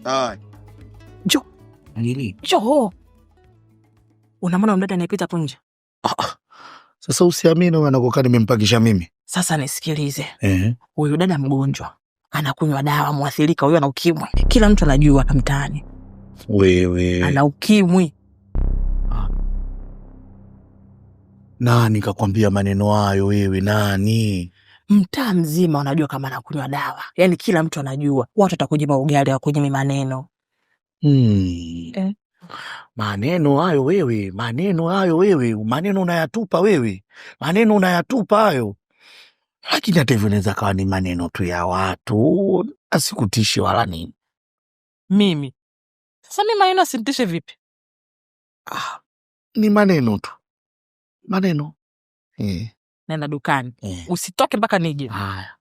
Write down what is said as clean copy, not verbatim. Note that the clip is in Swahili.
Hai. Jo. Nini? Jo. Unamwona mdada anayepita hapo nje? Sasa usiamini anakokaa nimempakisha mimi. Sasa nisikilize. Huyu dada mgonjwa. Anakunywa dawa, muathirika huyo ana ukimwi. Kila mtu anajua hapa mtaani. Wewe. Ana ukimwi. Nani kakwambia maneno hayo wewe nani? Mtaa mzima unajua kama anakunywa dawa. Yaani kila mtu anajua. Watu watakunyima ugali au kunyima maneno. Maneno hayo wewe, maneno unayatupa wewe. Maneno unayatupa hayo. Lakini hata hivyo inaweza kawa ni maneno tu ya watu, asikutishi wala nini. Mimi. Sasa mimi maneno asinitishe vipi? Ni maneno tu. Maneno. Nenda dukani. Usitoke mpaka nije. Haya.